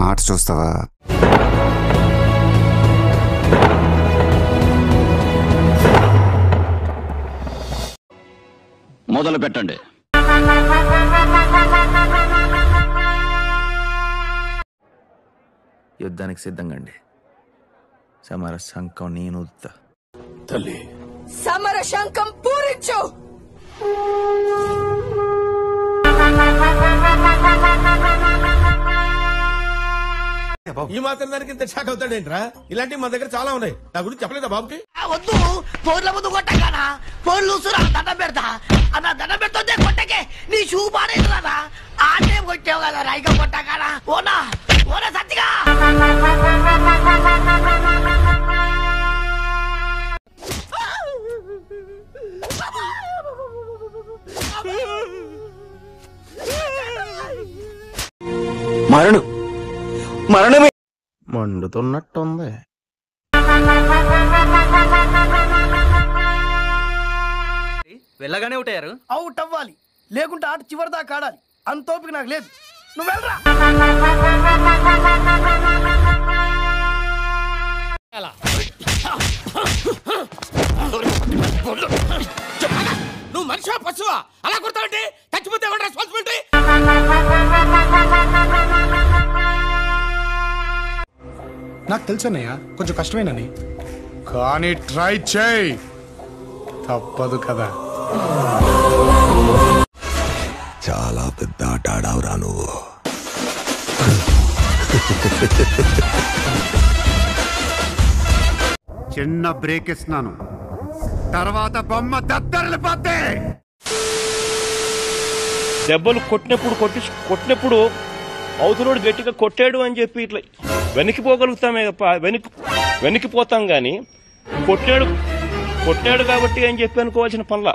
Arts చూస్తావా? మొదలు పెట్టండి. యుద్ధానికి సిద్ధంగా అండి. సమర శంఖం నేను తల్లి, సమర శంఖం పూరించు. ఈ మాత్రం దానికి ఇంత షాక్ అవుతాడేంట్రా? ఇలాంటివి మన దగ్గర చాలా ఉన్నాయి. నా గురించి చెప్పలేదా బాబుకి? వద్దు, ఫోన్ల ముందు కొట్టగానా? ఫోన్ లూసురా, దండం పెడతా అన్న, దండం పెడుతుందే కొట్టకే. నీ షూ పాడేది రాదా? ఆటే కొట్టావు కదా రైగా కొట్టగానా? ఓనా ఓనా సత్తిగా. మరణమే మండుతున్నట్టుంది. వెళ్ళగానే ఉంటారు. అవుట్ అవ్వాలి, లేకుంటే ఆట చివరి దాకా ఆడాలి. అంత ఓపిక నాకు లేదు. నువ్వు వెళ్ళరా. నువ్వు మనిషివా పశువా? అలా కొడతావంటే చచ్చిపోతే ఎవరు రెస్పాన్సిబిలిటీ? నాకు తెలుసన్నయ్య, కొంచెం కష్టమేనని, కానీ ట్రై చేయి, తప్పదు కదా. చాలా పెద్ద ఆట ఆడావురా నువ్వు. చిన్న బ్రేక్ ఇస్తున్నాను, తర్వాత బొమ్మ దద్దరిల్లిపోద్ది. దెబ్బలు కొట్టినప్పుడు అవతలోడు గట్టిగా కొట్టాడు అని చెప్పి ఇట్లా వెనక్కిపోగలుగుతామే తప్ప వెనక్కిపోతాం గాని కొట్టాడు కాబట్టి అని చెప్పి అనుకోవాల్సిన పనుల.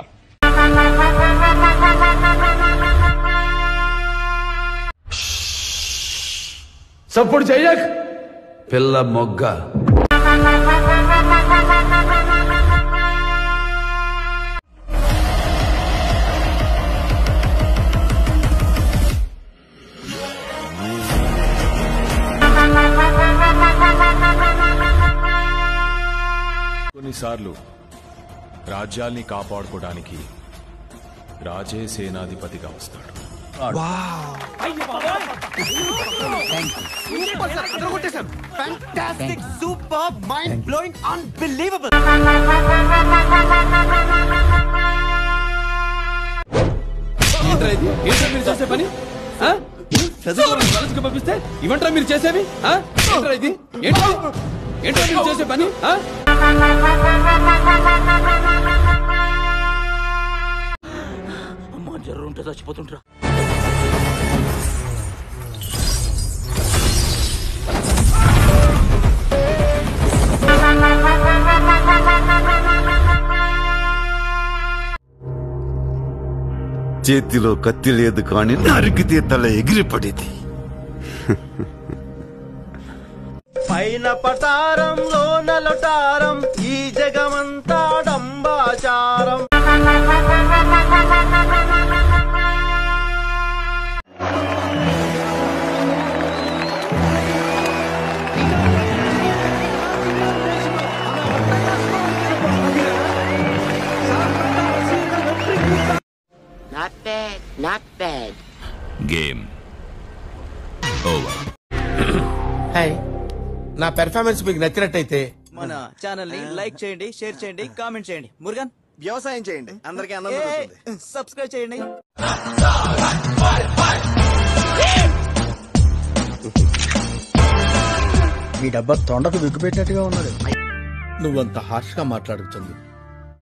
సపోర్ట్ చెయ్యక్ పిల్ల మొగ్గ. కొన్నిసార్లు రాజ్యాల్ని కాపాడుకోవడానికి రాజే సేనాధిపతిగా వస్తాడు. Super, mind blowing, unbelievable. మీరు చేసే పని చదువుకోవడానికి కాలేజీకి పంపిస్తే ఇవంటరా మీరు చేసేవి? ఇది ఏంటో మీరు చేసే పని? అమ్మా, జ్వరం ఉంటే చచ్చిపోతుంటరా. చేతిలో కత్తి లేదు కానీ నరికితే తల ఎగిరిపడేది. పైన పటారంలో నలటారం, ఈ జగమంతా డంబాచారం. Not bad. Game over. Hi, నా పెర్ఫార్మెన్స్ మీకు నచ్చినట్టయితే మన ఛానల్ ని లైక్ చేయండి, షేర్ చేయండి, కామెంట్ చేయండి. మురుగన్, వ్యవసాయం చేయండి, అందరికీ ఆనందం. సబ్స్క్రైబ్ చేయండి. మీ డబ్బా తొండకు విగ్గు పెట్టినట్టుగా ఉన్నది. నువ్వంత హార్ష్ గా మాట్లాడుతుంది.